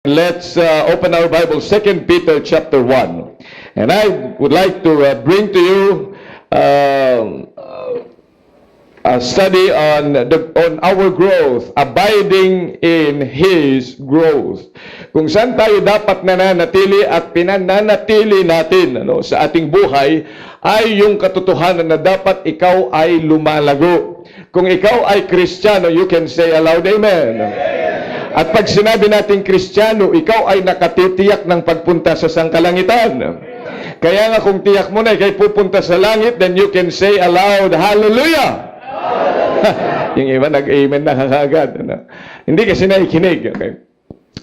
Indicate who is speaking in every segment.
Speaker 1: Let's open our Bible, 2 Peter chapter 1. And I would like to bring to you a study on our growth, abiding in His growth. Kung saan tayo dapat nananatili at pinananatili natin sa ating buhay ay yung katotohanan na dapat ikaw ay lumalago. Kung ikaw ay Kristiyano, you can say aloud, Amen. At pag sinabi natin Kristiyano, ikaw ay nakatitiyak ng pagpunta sa sangkalangitan. Kaya nga kung tiyak mo na ikay pupunta sa langit, then you can say aloud, Hallelujah! Yung iba nag-amen na kagad. Hindi kasi naikinig. Okay?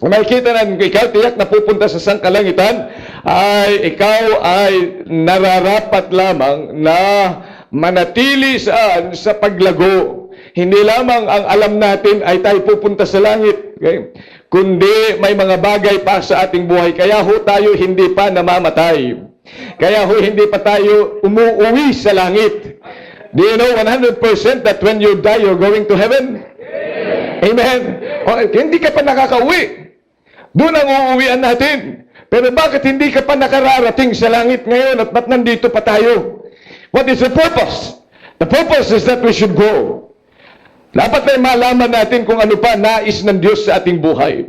Speaker 1: Kung makikita na ikaw tiyak na pupunta sa sangkalangitan, ay ikaw ay nararapat lamang na manatili sa paglago. Hindi lamang ang alam natin ay tayo pupunta sa langit, okay? Kundi may mga bagay pa sa ating buhay. Kaya ho tayo hindi pa namamatay. Kaya ho hindi pa tayo umuwi sa langit. Do you know 100% that when you die, you're going to heaven? Amen. Okay, hindi ka pa nakakauwi. Doon ang uuwian natin. Pero bakit hindi ka pa nakararating sa langit ngayon at ba't nandito pa tayo? What is the purpose? The purpose is that we should go. Dapat ay malaman natin kung ano pa nais ng Diyos sa ating buhay.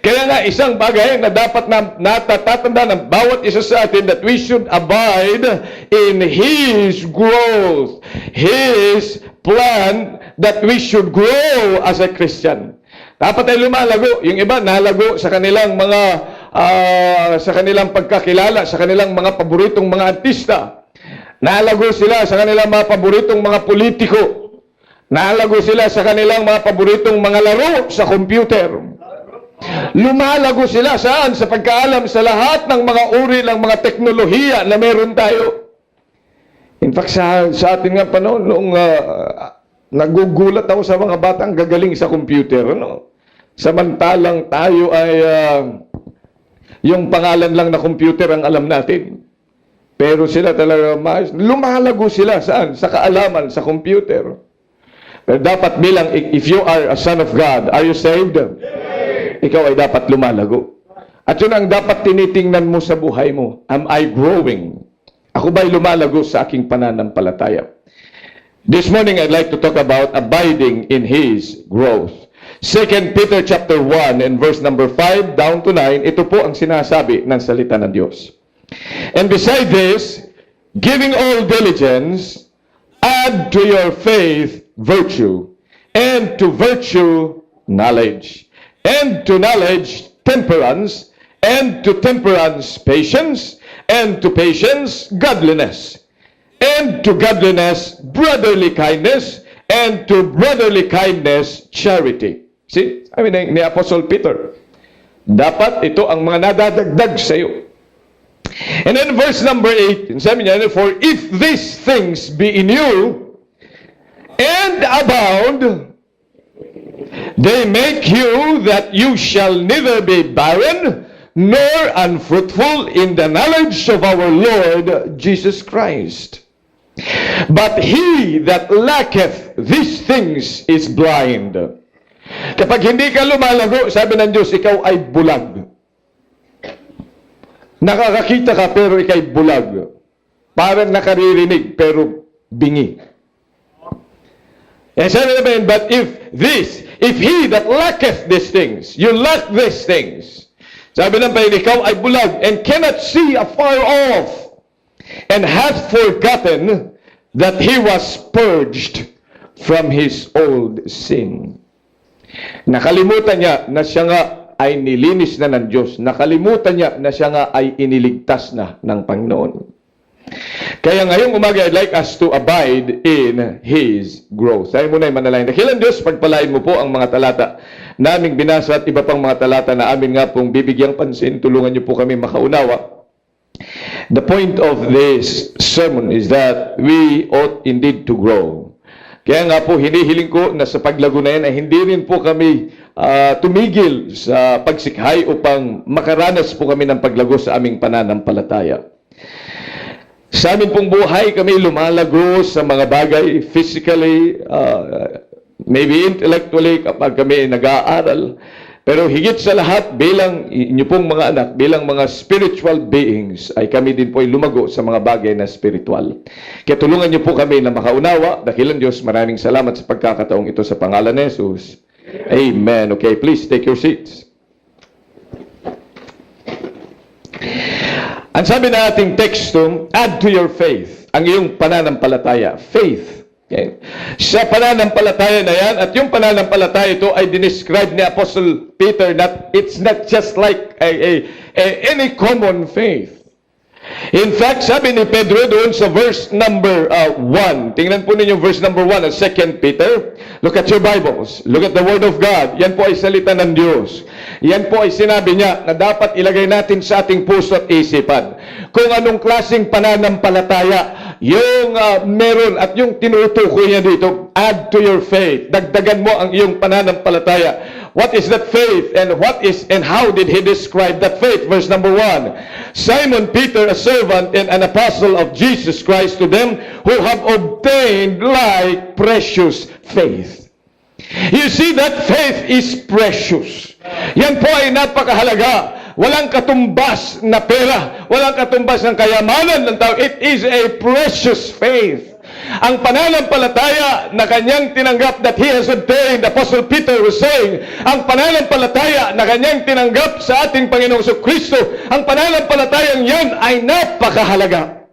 Speaker 1: Kaya nga, isang bagay na dapat natatanda ng bawat isa sa atin that we should abide in His growth. His plan that we should grow as a Christian. Dapat ay lumalago. Yung iba, nalago sa kanilang mga, sa kanilang pagkakilala, sa kanilang mga paboritong mga artista. Nalago sila sa kanilang mga paboritong mga politiko. Nalago sila sa kanilang mga paboritong mga laro sa computer. Lumalago sila saan? Sa pagkaalam sa lahat ng mga uri ng mga teknolohiya na meron tayo. In fact, sa ating nga panahon, noong nagugulat ako sa mga batang gagaling sa computer. Samantalang tayo ay yung pangalan lang na computer ang alam natin. Pero sila talaga, lumalago sila saan? Sa kaalaman, sa computer. Pero dapat bilang, if you are a son of God, are you saved? Ikaw ay dapat lumalago. At yun ang dapat tinitingnan mo sa buhay mo. Am I growing? Ako ba'y lumalago sa aking pananampalataya? This morning, I'd like to talk about abiding in His growth. 2 Peter chapter 1 and verse number 5 down to 9, ito po ang sinasabi ng salita ng Diyos. And beside this, giving all diligence, add to your faith virtue, and to virtue knowledge, and to knowledge temperance, and to temperance patience, and to patience godliness, and to godliness brotherly kindness, and to brotherly kindness charity. See, I mean, ni Apostle Peter, dapat ito ang mga nadadagdag sa iyo. And then verse number 8, sabi niya, for if these things be in you, and abound, they make you that you shall neither be barren nor unfruitful in the knowledge of our Lord Jesus Christ. But he that lacketh these things is blind. Kapag hindi ka lumalago, sabi ng Diyos, ikaw ay bulag. Nakakakita ka pero ikay bulag. Parang nakaririnig pero bingi. And sabi naman, but if he that lacketh these things, you lack these things. Sabi naman, ikaw ay bulag and cannot see afar off, and hath forgotten that he was purged from his old sin. Nakalimutan niya na siya nga ay nilinis na ng Diyos. Nakalimutan niya na siya nga ay iniligtas na ng Panginoon. Kaya ngayong umaga, I'd like us to abide in His growth. Tayo muna ay manalangin. Dakilang Diyos, pagpalain mo po ang mga talata naming binasa at iba pang mga talata na amin nga pong bibigyang pansin. Tulungan niyo po kami makaunawa. The point of this sermon is that we ought indeed to grow. Kaya nga po, hinihiling ko na sa paglago na yan ay hindi rin po kami tumigil sa pagsikhay upang makaranas po kami ng paglago sa aming pananampalataya. Sa amin pong buhay, kami lumalago sa mga bagay physically, maybe intellectually kapag kami nag-aaral. Pero higit sa lahat, bilang inyo pong mga anak, bilang mga spiritual beings, ay kami din po ay lumago sa mga bagay na spiritual. Kaya tulungan niyo po kami na makaunawa. Dakilan Diyos, maraming salamat sa pagkakataong ito sa pangalan ni Jesus. Amen. Okay, please take your seats. Ang sabi na ating teksto, add to your faith, ang iyong pananampalataya. Faith. Okay. Sa pananampalataya na yan, at yung pananampalataya ito ay dinescribe ni Apostle Peter that it's not just like any common faith. In fact, sabi ni Pedro doon sa verse number 1. Tingnan po ninyo verse number 1 ng 2 Peter. Look at your Bibles. Look at the Word of God. Yan po ay salita ng Diyos. Yan po ay sinabi niya na dapat ilagay natin sa ating puso at isipan. Kung anong klaseng pananampalataya yung meron at yung tinutukoy niya dito, add to your faith. Dagdagan mo ang iyong pananampalataya. What is that faith and how did he describe that faith? Verse number 1. Simon Peter, a servant and an apostle of Jesus Christ, to them who have obtained like precious faith. You see, that faith is precious. Yan po ay napakahalaga. Walang katumbas na pera, walang katumbas ng kayamanan ng tao. It is a precious faith. Ang pananampalataya na kanyang tinanggap that he has obtained, Apostle Peter was saying, ang pananampalataya na kanyang tinanggap sa ating Panginoong Kristo, ang pananampalatayang yan ay napakahalaga.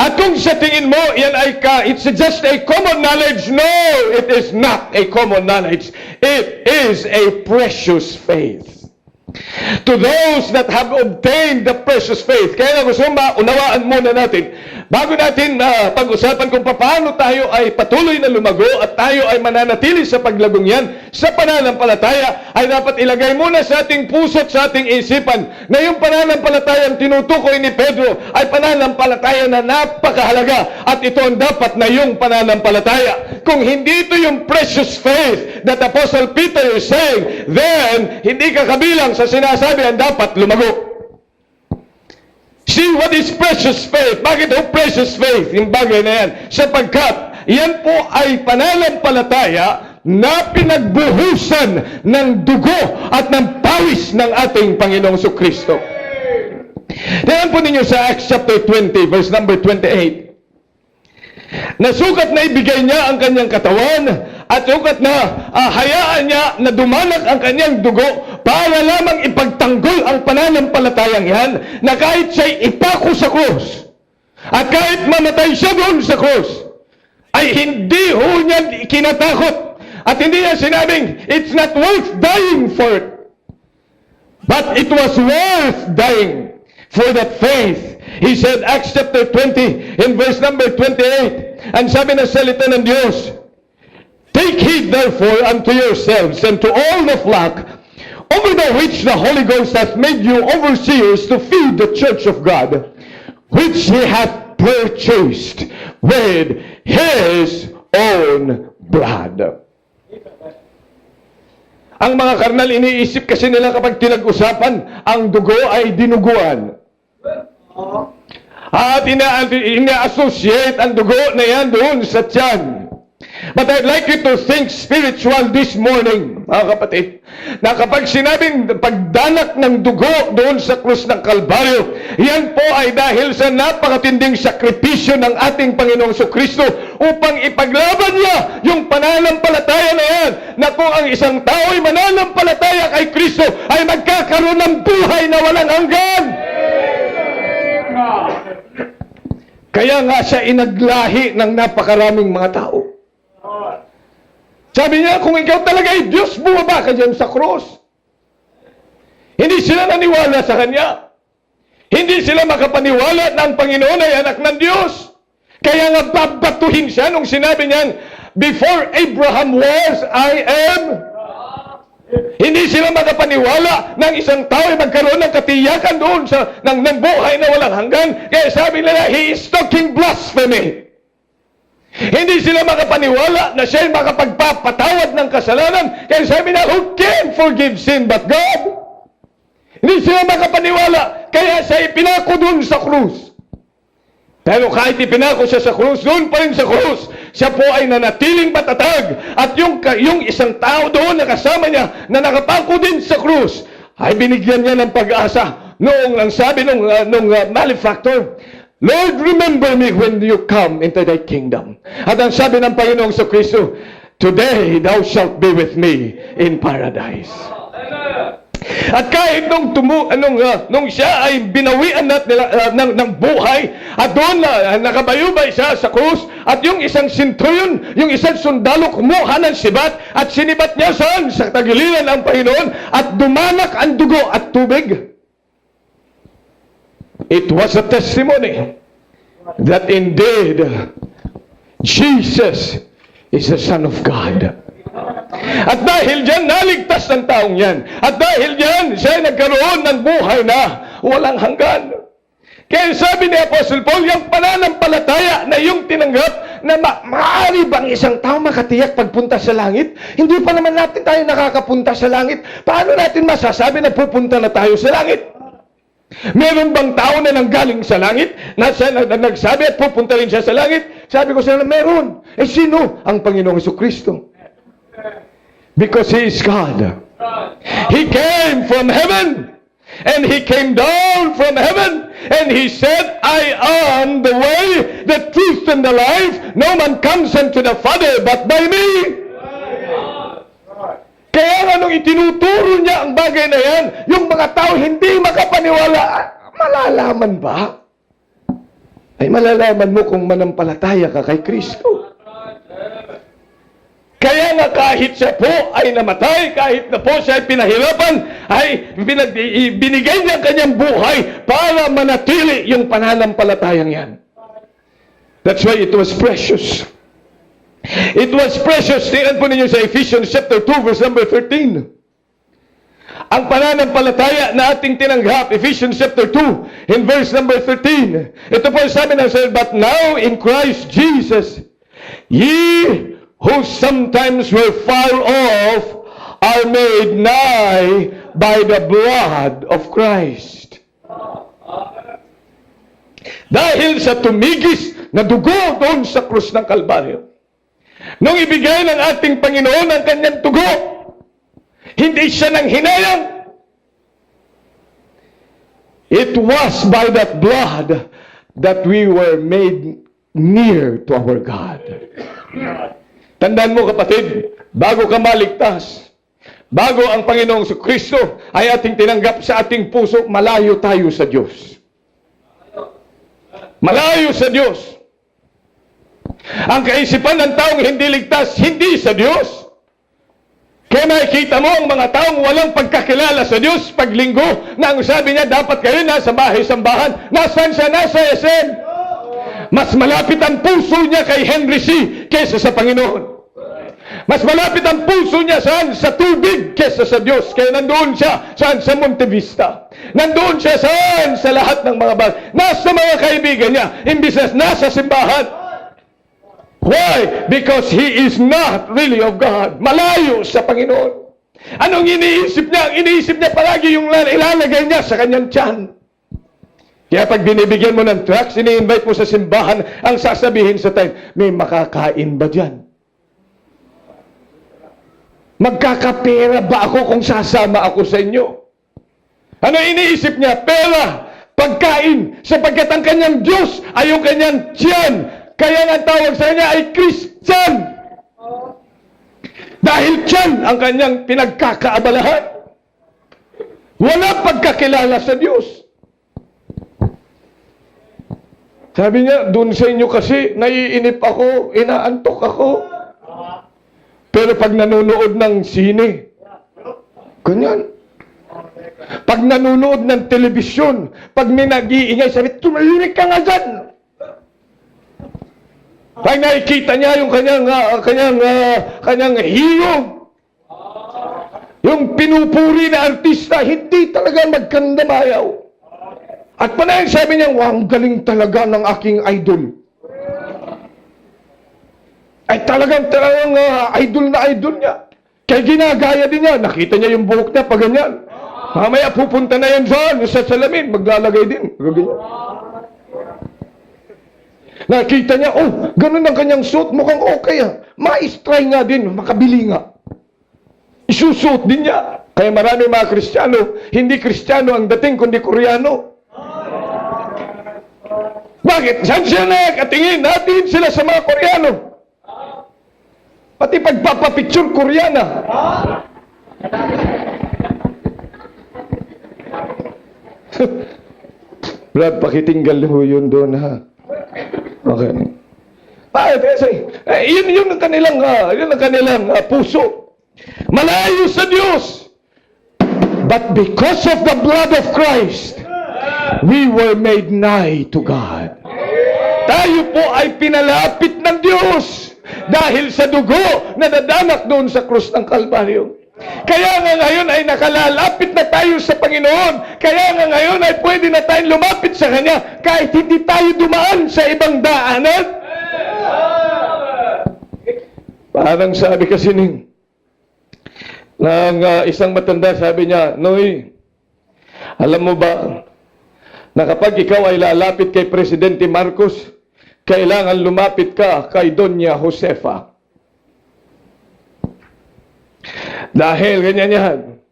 Speaker 1: At kung sa tingin mo, yan ay it's just a common knowledge. No, it is not a common knowledge. It is a precious faith. To those that have obtained the precious faith. Kaya nga gusto maunawaan muna natin, bago natin pag-usapan kung paano tayo ay patuloy na lumago at tayo ay mananatili sa paglagong yan, sa pananampalataya, ay dapat ilagay muna sa ating puso at sa ating isipan na yung pananampalatayang tinutukoy ni Pedro ay pananampalataya na napakahalaga at ito ang dapat na yung pananampalataya. Kung hindi ito yung precious faith that Apostle Peter is saying, then hindi ka kabilang sa sinasabi ang dapat lumago. See, what is precious faith? Bakit ho precious faith? Yung bagay na yan. Sapagkat, yan po ay pananampalataya na pinagbuhusan ng dugo at ng pawis ng ating Panginoong Kristo. Tingnan po ninyo sa Acts chapter 20, verse number 28. Nasukat na ibigay niya ang kanyang katawan at sukat na hayaan niya na dumanak ang kanyang dugo para lamang ipagtanggol ang pananampalatayang yan na kahit siya'y ipako sa krus at kahit mamatay siya doon sa krus ay hindi ho niya kinatakot at hindi niya sinabing it's not worth dying for it, but it was worth dying for that faith. He said, Acts chapter 20, in verse number 28, ang sabi ng salita ng Diyos, take heed therefore unto yourselves and to all the flock, over the which the Holy Ghost hath made you overseers to feed the church of God, which he hath purchased with his own blood. Ang mga karnal, iniisip kasi nila kapag tinag-usapan, ang dugo ay dinuguan. At ina-associate ang dugo na yan doon sa tiyan. But I'd like you to think spiritual this morning, mga kapatid, na kapag sinabing pagdanak ng dugo doon sa krus ng Kalbaryo, yan po ay dahil sa napakatinding sakripisyo ng ating Panginoong Kristo upang ipaglaban niya yung pananampalataya na yan, na kung ang isang tao ay mananampalataya kay Kristo ay magkakaroon ng buhay na walang hanggan. Kaya nga siya inaglahi ng napakaraming mga tao. Sabi niya, kung ikaw talaga ay Diyos, bumaba ka dyan sa cross. Hindi sila naniwala sa Kanya. Hindi sila makapaniwala na ang Panginoon ay anak ng Diyos. Kaya nga babatuhin siya nung sinabi niyan, before Abraham was, I am. Hindi sila makapaniwala ng isang tao ay magkaroon ng katiyakan doon ng buhay na walang hanggan. Kaya sabi nila, he is talking blasphemy. Hindi sila makapaniwala na siya ay makapagpapatawad ng kasalanan. Kaya sabi na, who can forgive sin but God? Hindi sila makapaniwala. Kaya siya ipinako doon sa krus. Pero kahit ipinako siya sa krus, doon pa rin sa krus, siya po ay nanatiling matatag. At yung isang tao doon na kasama niya na nakapako din sa krus, ay binigyan niya ng pag-asa. Noong ang sabi nung malefactor, Lord, remember me when you come into thy kingdom. At ang sabi ng Panginoong Kristo, today thou shalt be with me in paradise. At kahit nung siya ay binawian ng buhay, at doon nakabayubay siya sa krus, at yung isang centurion, yung isang sundalo kumuha ng sibat, at sinibat niya saan? Sa tagiliran ng Panginoon, at dumanak ang dugo at tubig. It was a testimony that indeed Jesus is the Son of God. At dahil dyan, naligtas ng taong yan. At dahil dyan, siya ay nagkaroon ng buhay na walang hanggan. Kaya sabi ni Apostle Paul, yung pananampalataya na yung tinanggap na maaari bang isang tao makatiyak pagpunta sa langit? Hindi pa naman natin tayo nakakapunta sa langit. Paano natin masasabi na pupunta na tayo sa langit? Meron bang tao na nanggaling sa langit na nagsabi at pupunta rin siya sa langit? Sabi ko sa kanila, meron. Eh sino? Ang Panginoong Jesucristo. Because He is God. He came from heaven. And He came down from heaven. And He said, I am the way, the truth, and the life. No man comes unto the Father but by me. Kaya nga nung itinuturo niya ang bagay na yan, yung mga tao hindi makapaniwala, malalaman ba? Ay malalaman mo kung manampalataya ka kay Kristo. Kaya nga kahit siya po ay namatay, kahit na po siya ay pinahirapan, ay binigay niya ang kanyang buhay para manatili yung pananampalatayang yan. That's why it was precious. It was precious. Tingnan po ninyo sa Ephesians chapter 2 verse number 13. Ang pananampalataya na ating tinanggap, Ephesians chapter 2 in verse number 13. Ito po sabi ng Sir, but now in Christ Jesus, ye who sometimes were far off are made nigh by the blood of Christ. Dahil sa tumigis na dugo doon sa krus ng Kalbaryo, nung ibigay ng ating Panginoon ang kanyang dugo, hindi siya nang hinayang. It was by that blood that we were made near to our God. Tandaan mo kapatid, bago ka maligtas, bago ang Panginoong Kristo ay ating tinanggap sa ating puso, malayo tayo sa Diyos. Malayo sa Diyos. Ang kaisipan ng taong hindi ligtas, hindi sa Diyos. Kaya nakikita mo ang mga taong walang pagkakilala sa Diyos paglinggo na ang sabi niya, dapat kayo nasa bahay-sambahan. Nasaan siya? Nasa SM. Mas malapit ang puso niya kay Henry C. kesa sa Panginoon. Mas malapit ang puso niya saan? Sa tubig kesa sa Diyos. Kaya nandoon siya saan? Sa Monte Vista. Nandoon siya saan? Sa lahat ng mga bagay. Nasa mga kaibigan niya. Imbis na nasa simbahan. Why? Because he is not really of God. Malayo sa Panginoon. Anong iniisip niya? Ang iniisip niya palagi yung ilalagay niya sa kanyang tiyan. Kaya pag binibigyan mo ng tracts, ini-invite mo sa simbahan, ang sasabihin sa tayo, may makakain ba dyan? Magkakapera ba ako kung sasama ako sa inyo? Ano iniisip niya? Pera, pagkain, sapagkat ang kanyang Diyos ay yung kanyang tiyan. Kaya nga tawag sa kanya ay Christian. Dahil tiyan ang kanyang pinagkakaabalahan. Wala pagkakilala sa Diyos. Sabi niya, doon sa inyo kasi, naiinip ako, inaantok ako. Pero pag nanonood ng sine, ganyan. Pag nanonood ng telebisyon, pag may nag-iingay, sabi, tumahimik ka nga dyan. Pag nakikita niya yung kanyang hero, yung pinupuri na artista, hindi talaga magkandamayaw. At panayang sabi niya, wow, ang galing talaga ng aking idol. Ay talagang idol na idol niya. Kaya ginagaya din niya. Nakita niya yung buhok niya, pag ganyan. Mamaya pupunta na yan saan, sa salamin, maglalagay din. Ganyan. Nakita niya, oh, ganun ang kanyang suot, mukhang okay ah. Mais-try nga din, makabili nga. Isusuot din niya. Kaya marami mga Kristiyano, hindi Kristiyano ang dating, kundi Koreano. Bakit? Saan siya nakatingin? Natin sila sa mga Koreano. Pati pagpapapicture, Koreana. Brad, pakitinggal ho yun doon, ha? Okay. Bakit? Kasi, yun ang kanilang puso. Malayo sa Diyos. But because of the blood of Christ, we were made nigh to God. Tayo po ay pinalapit ng Diyos dahil sa dugo na nadanak doon sa krus ng Kalbaryo. Kaya nga ngayon ay nakalalapit na tayo sa Panginoon. Kaya nga ngayon ay pwede na tayong lumapit sa Kanya kahit hindi tayo dumaan sa ibang daanan. Parang sabi kasi ng isang matanda, sabi niya, Noy, alam mo ba na kapag ikaw ay lalapit kay Presidente Marcos, kailangan lumapit ka kay Doña Josefa. Dahil ganyan yan.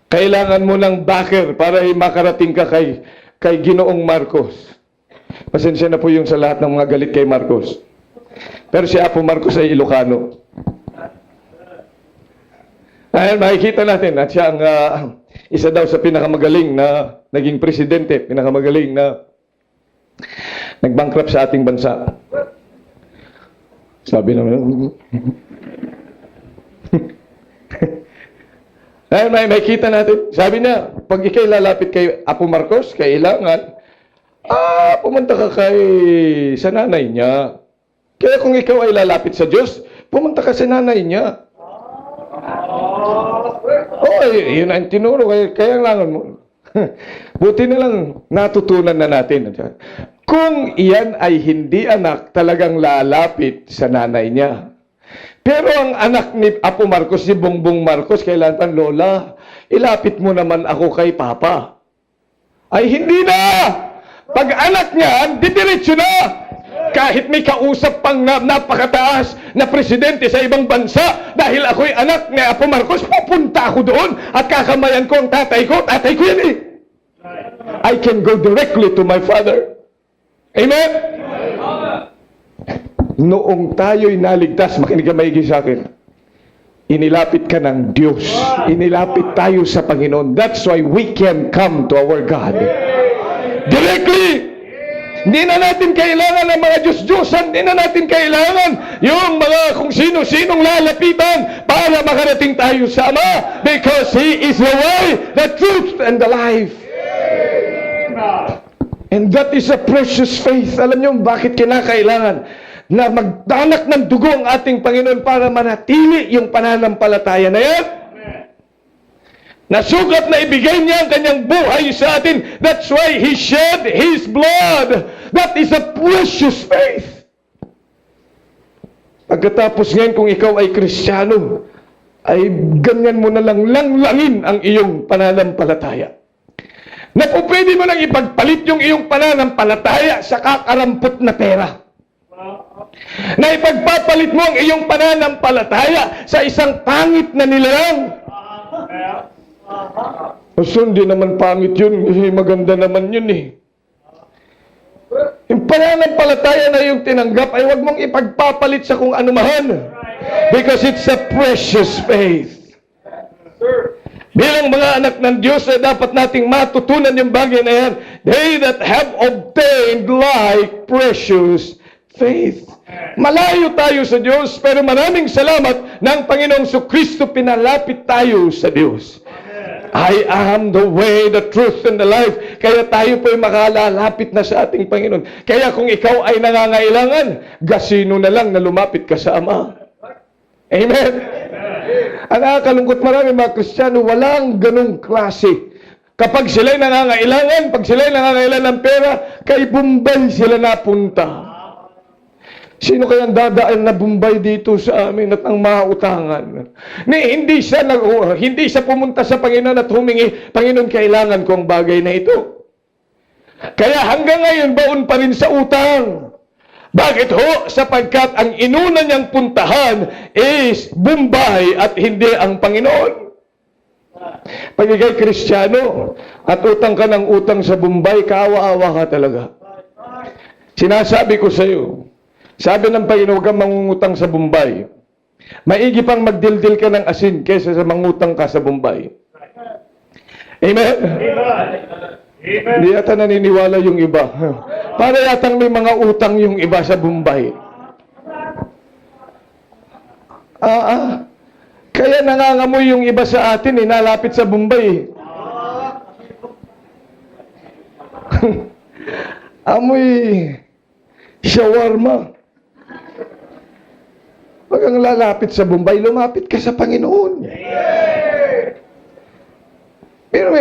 Speaker 1: Kailangan mo ng backer para makarating ka kay Ginoong Marcos. Pasensya na po yung sa lahat ng mga galit kay Marcos. Pero si Apo Marcos ay Ilocano. Ayan, makikita natin at siya ang isa daw sa pinakamagaling na naging presidente, pinakamagaling na nag-bankrupt sa ating bansa. Sabi naman, ay, may kita natin. Sabi niya, pag ikay lalapit kay Apo Marcos, kailangan, pumunta ka sa nanay niya. Kaya kung ikaw ay lalapit sa Diyos, pumunta ka sa nanay niya. Yun ang tinuro. Kaya kailangan mo. Buti na lang natutunan na natin. Kung iyan ay hindi anak, talagang lalapit sa nanay niya. Pero ang anak ni Apo Marcos, si Bongbong Marcos, kailangan, Lola, ilapit mo naman ako kay Papa. Ay, hindi na! Pag anak niyan, didiretso na! Kahit may kausap pang napakataas na presidente sa ibang bansa, dahil ako'y anak ni Apo Marcos, pupunta ako doon at kakamayan ko ang tatay ko. Tatay ko yan eh! I can go directly to my father. Amen? Noong tayo'y naligtas, makinig ka maigi sa akin, inilapit ka ng Diyos. Inilapit tayo sa Panginoon. That's why we can come to our God. Directly! Hindi na natin kailangan ng mga Diyos-Diyosan. Hindi na natin kailangan yung mga kung sino-sinong lalapitan para makarating tayo sa Ama. Because He is the way, the truth, and the life. And that is a precious faith. Alam niyo bakit kinakailangan na magdanak ng dugo ang ating Panginoon para manatili yung pananampalataya na yan? Nasugat na ibigay niya ang kanyang buhay sa atin. That's why He shed His blood. That is a precious faith. Pagkatapos ngayon, kung ikaw ay Kristiyano, ay ganyan mo na lang langlangin ang iyong pananampalataya. Na kung pwede mo lang ipagpalit yung iyong pananampalataya sa kakarampot na pera. Na ipagpapalit mo ang iyong pananampalataya sa isang pangit na nilalang. Hindi naman pangit yun. Maganda naman yun eh. Yung pananampalataya na yung tinanggap ay huwag mong ipagpapalit sa kung ano man. Because it's a precious faith. Bilang mga anak ng Diyos ay dapat nating matutunan yung bagay na yan. They that have obtained like precious faith. Malayo tayo sa Diyos, pero maraming salamat ng Panginoong Kristo pinalapit tayo sa Diyos. I am the way, the truth, and the life. Kaya tayo po'y makalalapit na sa ating Panginoon. Kaya kung ikaw ay nangangailangan, gasino na lang na lumapit ka sa Ama. Amen? Ang nakakalungkot marami mga Kristiyano, walang ganung klase. Kapag sila'y nangangailangan, pag sila'y nangangailangan ng pera, kay Bombay sila napunta. Sino kayang dadaan na Bombay dito sa amin at ang mautangan? Hindi siya pumunta sa Panginoon at humingi, Panginoon, kailangan ko ang bagay na ito. Kaya hanggang ngayon, baon pa rin sa utang. Bakit ho? Sapagkat ang inuna niyang puntahan is Bombay at hindi ang Panginoon. Pag ikay Kristiyano at utang ka ng utang sa Bombay, kaawa-awa ka talaga. Sinasabi ko sa iyo, sabi ng Panginoon, huwag kang mangungutang sa Bombay. Maigi pang magdildil ka ng asin kaysa sa mangutang ka sa Bombay. Amen? Hindi yata naniniwala yung iba. Para yatang may mga utang yung iba sa Bombay. Kaya nangangamoy yung iba sa atin, nalapit sa Bombay. Amoy shawarma. Pag ang lalapit sa Bombay, lumapit ka sa Panginoon. Pero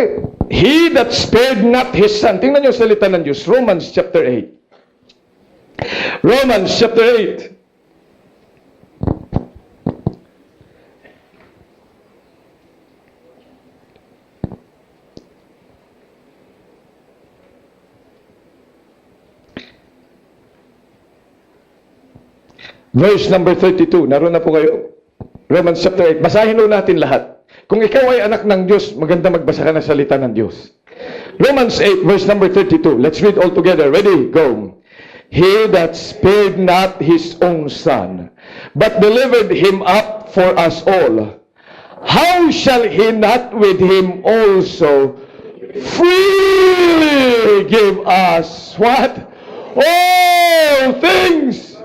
Speaker 1: he that spared not his son. Tingnan niyo salita ng Diyos. Romans chapter 8. Romans chapter 8. Verse number 32. Naroon na po kayo. Romans chapter 8. Basahin po natin lahat. Kung ikaw ay anak ng Diyos, maganda magbasa ka ng salita ng Diyos. Romans 8, verse number 32. Let's read all together. Ready? Go. He that spared not his own son, but delivered him up for us all, how shall he not with him also freely give us what? All things.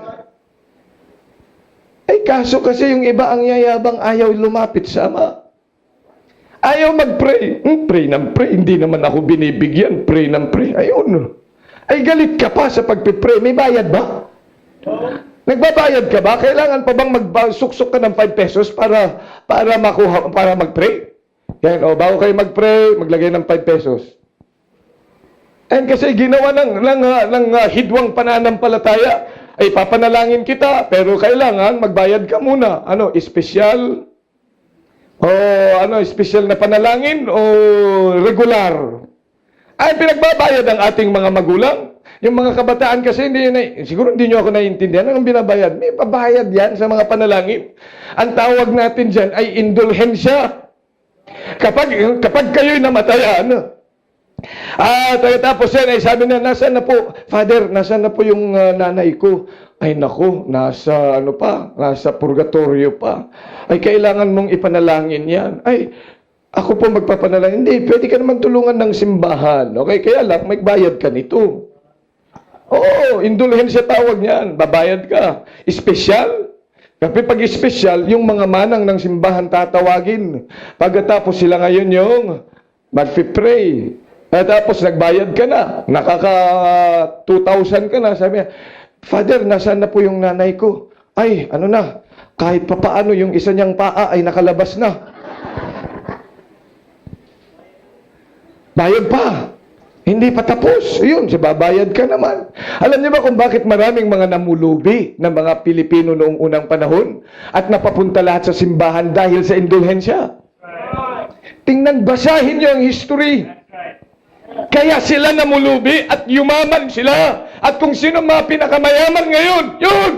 Speaker 1: Ay, kaso kasi yung iba ang yayabang ayaw lumapit sa Ama. Ayaw mag-pray. Pray ng pray. Hindi naman ako binibigyan. Pray ng pray. Ayun. Ay, galit ka pa sa pagpipray. May bayad ba? Nagbabayad ka ba? Kailangan pa bang magsuksok ka ng 5 pesos para makuha, para mag-pray? Yan, bago kayo mag-pray, maglagay ng 5 pesos. And kasi ginawa ng hidwang pananampalataya, ay papanalangin kita, pero kailangan magbayad ka muna. Ano, espesyal? O espesyal na panalangin o regular? Ay, pinagbabayad ang ating mga magulang. Yung mga kabataan kasi, siguro hindi nyo ako naiintindihan. Anong binabayad? May pabayad yan sa mga panalangin. Ang tawag natin dyan ay indulhensya. Kapag kayo'y namatayan, tapos yan ay sabi na, nasaan na po? Father, nasaan na po yung nanay ko? Ay naku, nasa purgatorio pa. Ay kailangan mong ipanalangin yan. Ay, ako po magpapanalangin. Hindi, pwede ka naman tulungan ng simbahan. Okay, kaya lang, may bayad ka nito. Oo, indulhensya tawag niyan. Babayad ka. Espesyal. Kapag pag-espesyal, yung mga manang ng simbahan tatawagin. Pagkatapos sila ngayon yung magpipray. At tapos nagbayad ka na. Nakaka 2,000 ka na. Sabi niya, Father, nasaan na po yung nanay ko? Ay, kahit papaano yung isa niyang paa ay nakalabas na. Bayad pa. Hindi pa tapos. Yun, babayad ka naman. Alam niyo ba kung bakit maraming mga namulubi ng mga Pilipino noong unang panahon at napapunta lahat sa simbahan dahil sa indulhensya? Tingnan, basahin niyo ang history. Kaya sila namulubi at yumaman sila. At kung sino mga pinakamayaman ngayon, yun!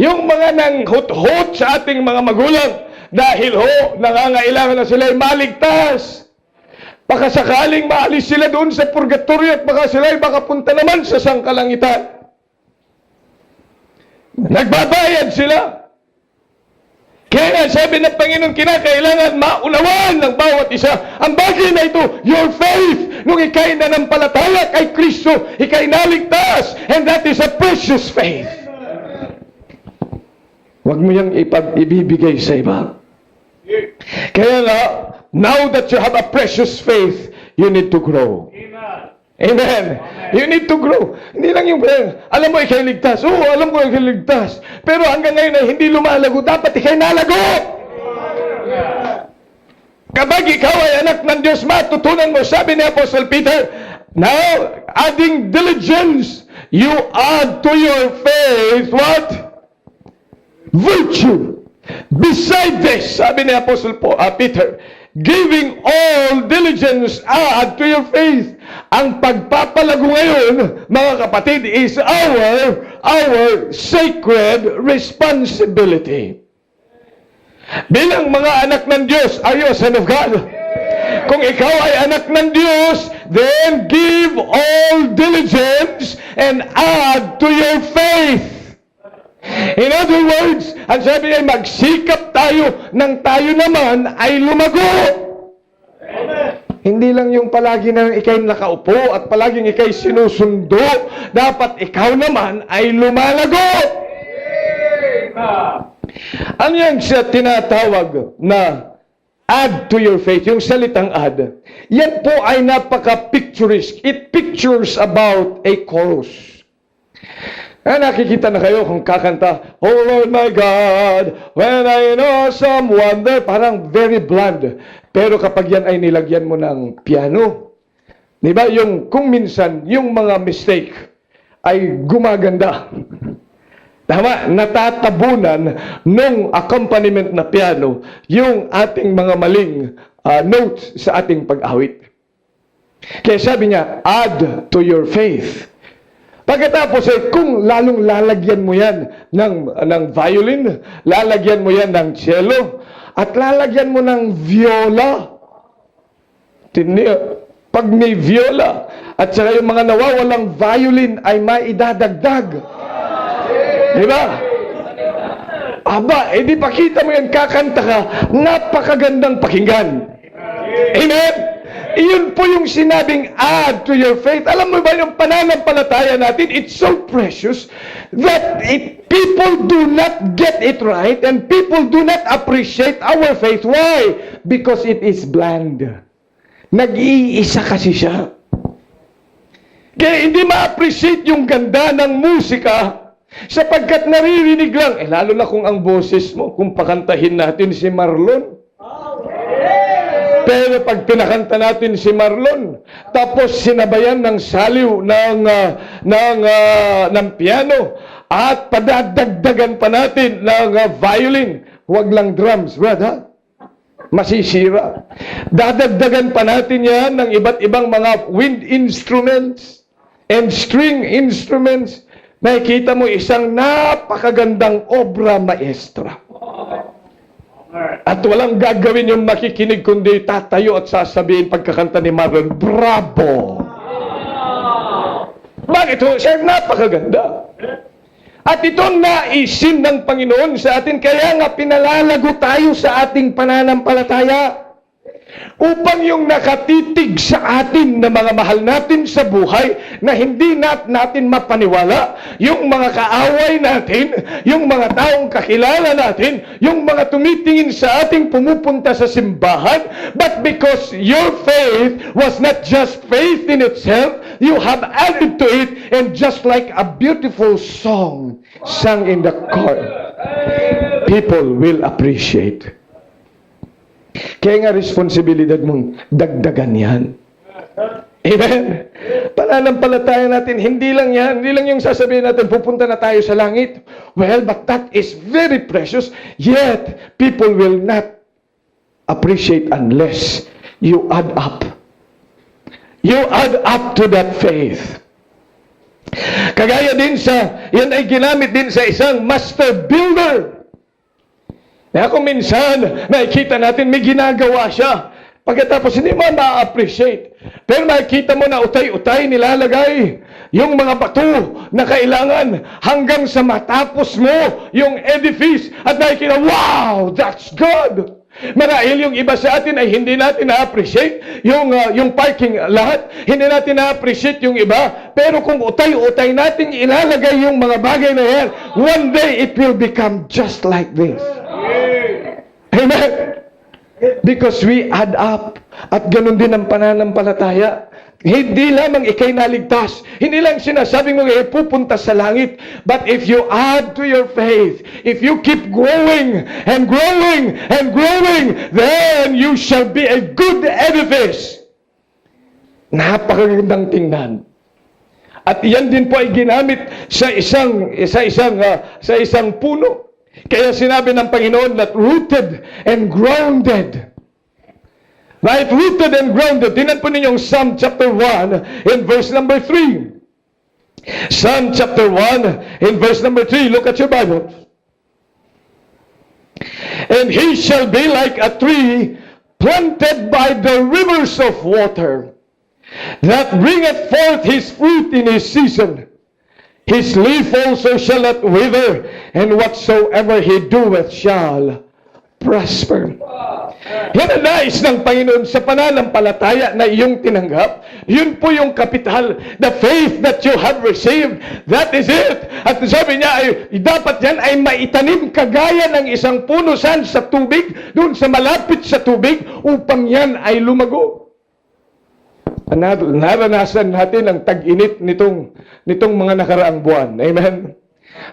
Speaker 1: Yung mga nanghut-hut sa ating mga magulang dahil nangangailangan na sila ay maligtas. Baka sakaling maalis sila doon sa purgatorio at baka sila ay makapunta naman sa sangkalangitan. Nagbabayad sila. Kaya nga sabi ng Panginoon, kinakailangan maunawaan ng bawat isa. Ang bagay na ito, your faith. Nung ikay nanampalataya kay Kristo, ikay naligtas. And that is a precious faith. Huwag mo yung ibibigay sa iba. Kaya nga, now that you have a precious faith, you need to grow. Amen. You need to grow. Hindi lang yung, alam mo, ikay ligtas. Oo, alam ko ikay ligtas. Pero hanggang ngayon ay hindi lumalago. Dapat ikay nalago. Kapag ikaw ay anak ng Diyos, matutunan mo, sabi ni Apostle Peter, now, adding diligence, you add to your faith, what? Virtue. Beside this, sabi ni Apostle Peter, giving all diligence, add to your faith. Ang pagpapalago ngayon, mga kapatid, is our sacred responsibility. Bilang mga anak ng Diyos, are you a son of God? Kung ikaw ay anak ng Diyos, then give all diligence and add to your faith. In other words, ang sabi ay magsikap tayo nang tayo naman ay lumago. Hindi lang yung palagi na ikay nakaupo at palaging ikay sinusundo. Dapat ikaw naman ay lumalago. Ano yan siya tinatawag na add to your faith? Yung salitang add. Yan po ay napaka-picturesque. It pictures about a chorus. Nakikita na kayo kung kakanta, "Oh Lord my God, when I know some wonder," parang very bland. Pero kapag yan ay nilagyan mo ng piano, di ba, kung minsan, yung mga mistake ay gumaganda. Tama, natatabunan ng accompaniment na piano yung ating mga maling notes sa ating pag-awit. Kaya sabi niya, add to your faith. Pagkatapos kung lalong lalagyan mo yan ng violin, lalagyan mo yan ng cello, at lalagyan mo ng viola. Pag may viola, at saka yung mga nawawalang violin ay maidadagdag. Diba? Aba, di pakita mo yan, kakanta ka, napakagandang pakinggan. Amen? Iyon po yung sinabing add to your faith. Alam mo ba yung pananampalataya natin, it's so precious that people do not get it right and people do not appreciate our faith. Why? Because it is bland. Nag-iisa kasi siya. Kaya hindi ma-appreciate yung ganda ng musika sapagkat naririnig lang, lalo na kung ang boses mo, kung pakantahin natin si Marlon. Pero pag pinakanta natin si Marlon, tapos sinabayan ng saliw ng piano, at padadagdagan pa natin ng violin, huwag lang drums, brother, masisira. Dadagdagan pa natin yan ng iba't ibang mga wind instruments and string instruments. Nakikita mo isang napakagandang obra maestra. At walang gagawin yung makikinig kundi tatayo at sasabihin pagkakanta ni Marlon, bravo! Bakit ho? Siya napakaganda. At itong naisin ng Panginoon sa atin, kaya nga pinalalago tayo sa ating pananampalataya. Upang yung nakatitig sa atin na mga mahal natin sa buhay na hindi natin mapaniwala, yung mga kaaway natin, yung mga taong kakilala natin, yung mga tumitingin sa ating pumupunta sa simbahan, but because your faith was not just faith in itself, you have added to it, and just like a beautiful song sung in the choir, people will appreciate. Kaya nga responsibilidad mong dagdagan yan. Amen? Pananampalataya natin, hindi lang yung sasabihin natin, pupunta na tayo sa langit. Well, but that is very precious. Yet, people will not appreciate unless you add up. You add up to that faith. Kagaya din yan ay ginamit din sa isang master builder. Kaya kung minsan, nakikita natin may ginagawa siya. Pagkatapos hindi mo ma-appreciate. Pero makikita mo na utay-utay nilalagay yung mga bato na kailangan hanggang sa matapos mo yung edifice. At nakikita, wow, that's good. Marahil yung iba sa atin ay hindi natin na-appreciate yung parking lot. Hindi natin na-appreciate yung iba. Pero kung utay-utay natin ilalagay yung mga bagay na yan, one day it will become just like this. Amen? Because we add up. At ganun din ang pananampalataya. Hindi lamang ikay naligtas. Hindi lang sinasabing mo pupunta sa langit. But if you add to your faith, if you keep growing and growing and growing, then you shall be a good edifice. Napakagandang tingnan. At iyan din po ay ginamit sa isang puno. Kaya sinabi ng Panginoon that rooted and grounded. Right rooted and grounded. Tingnan po ninyong Psalm chapter 1 in verse number 3. Psalm chapter 1 in verse number 3. Look at your Bible. And he shall be like a tree planted by the rivers of water, that bringeth forth his fruit in his season. His leaf also shall not wither, and whatsoever he doeth shall prosper. Yan ang nais ng Panginoon sa pananampalataya na iyong tinanggap. Yun po yung kapital. The faith that you have received, that is it. At sabi niya, ay, dapat yan ay maitanim kagaya ng isang punusan sa tubig, doon sa malapit sa tubig, upang yan ay lumago. Naranasan natin ang tag-init nitong mga nakaraang buwan. Amen?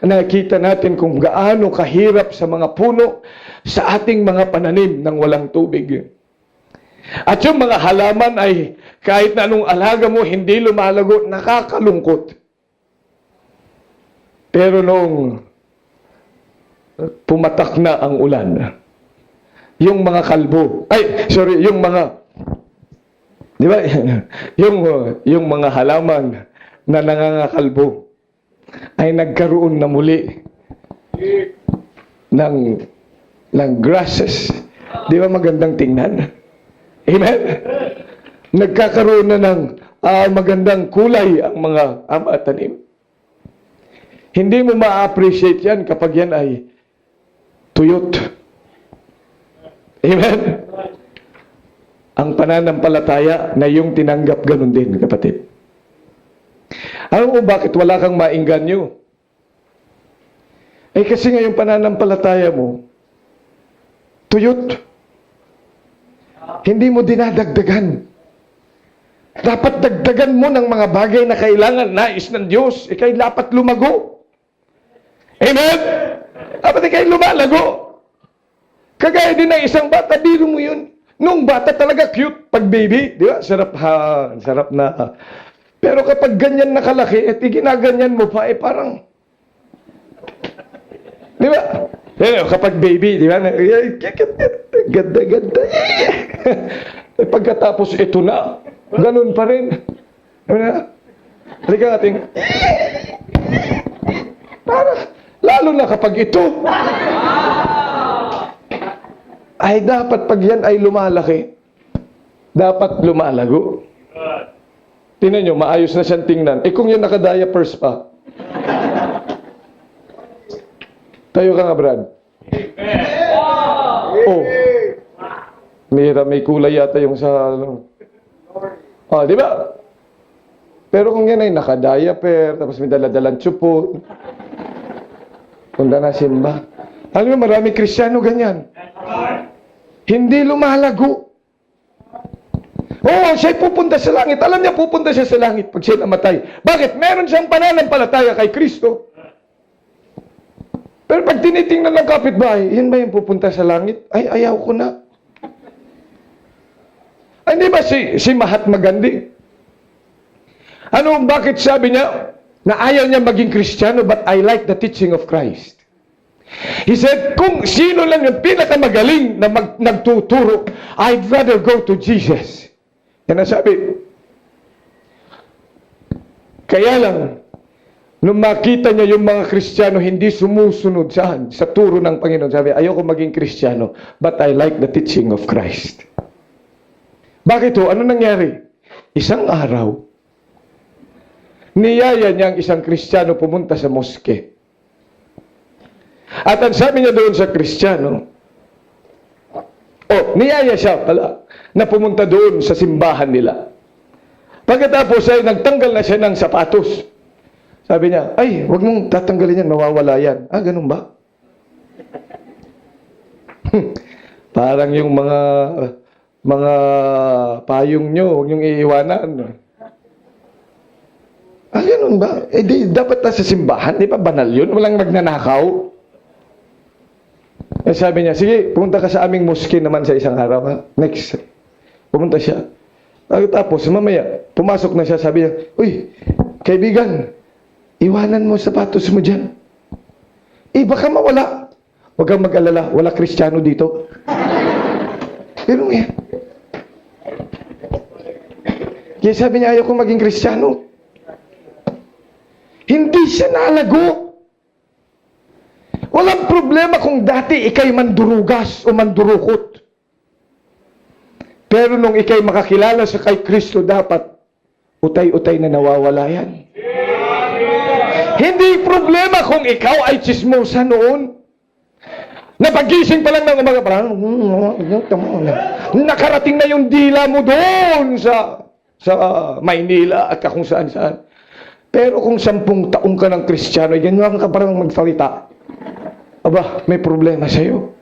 Speaker 1: Nakita natin kung gaano kahirap sa mga puno sa ating mga pananim ng walang tubig. At yung mga halaman ay kahit na anong alaga mo, hindi lumalago, nakakalungkot. Pero nung pumatak na ang ulan, yung mga kalbo, yung mga, di ba, yung mga halaman na nangangakalbo, ay nagkaroon na muli ng grasses. Di ba magandang tingnan? Amen? Nagkakaroon na ng magandang kulay ang mga tanim. Hindi mo ma-appreciate yan kapag yan ay tuyot. Amen? Ang pananampalataya na yung tinanggap ganun din, kapatid. Alam mo bakit wala kang maingganyo? Kasi nga yung pananampalataya mo, tuyot. Hindi mo dinadagdagan. Dapat dagdagan mo ng mga bagay na kailangan, nais ng Diyos. Ika'y dapat lumago. Amen? Dapat ika'y lumalago. Kagaya din ng isang bata, biro mo yun. Nung bata talaga cute, pag baby, di ba? Sarap na. Pero kapag ganyan nakalaki, ginaganyan mo pa, parang, di ba? Kapag baby, di ba? Ganda. Pagkatapos ito na, ganun pa rin. Halika natin. Lalo na kapag ito. Ay dapat pag yan ay lumalaki, dapat lumalago. Tingnan nyo, maayos na siyang tingnan. Kung yan naka-diapers pa. Tayo ka nga, Brad. Oh. May kulay yata yung sa... di ba? Pero kung yan ay naka-diaper, tapos may daladalang tsupo, punta na simba. Alam mo, maraming Kristiyano ganyan. Hindi lumalago. Siya'y pupunta sa langit. Alam niya, pupunta siya sa langit pag siya namatay. Bakit? Meron siyang pananampalataya kay Kristo. Pero pag tinitingnan ng kapitbahay, yan ba yung pupunta sa langit? Ay, ayaw ko na. Ay, di ba si Mahatma Gandhi? Bakit sabi niya na ayaw niya maging Kristiyano, but I like the teaching of Christ? He said, kung sino lang yung pinakamagaling na nagtuturo, I'd rather go to Jesus. Yan ang sabi. Kaya lang, nung makita niya yung mga Kristiyano hindi sumusunod sa turo ng Panginoon, sabi, ayoko maging Kristiyano, but I like the teaching of Christ. Bakit ho? Ano nangyari? Isang araw, niyaya niya ang isang Kristiyano pumunta sa moske. At ang sabi niya doon sa Kristiyano, niyaya siya pala na pumunta doon sa simbahan nila. Pagkatapos ay nagtanggal na siya ng sapatos. Sabi niya, ay, wag mong tatanggalin yan, mawawala yan. Ganun ba? Parang yung mga payong nyo, huwag nyong iiwanan. Ganun ba? Dapat na sa simbahan, di ba banal yun? Walang magnanakaw. Sabi niya, sige, pumunta ka sa aming moske naman sa isang araw. Next. Pumunta siya. Tapos, mamaya, pumasok na siya, sabi niya, uy, kaibigan, iwanan mo sapatos mo dyan. Baka mawala. Huwag kang mag-alala, wala Kristiyano dito. Pero Kaya sabi niya, ayaw ko maging Kristiyano. Hindi siya nalago. Walang problema kung dati ikay mandurugas o mandurukot. Pero nung ikay makakilala sa kay Kristo, dapat utay-utay na nawawala yan. Hindi problema kung ikaw ay chismosa noon. Napagising pa lang ng umaga, parang, nakarating na yung dila mo doon sa Maynila at kung saan-saan. Pero kung 10 taong ka ng Kristiyano, ganyan ka parang magsalita. Aba, may problema sa'yo.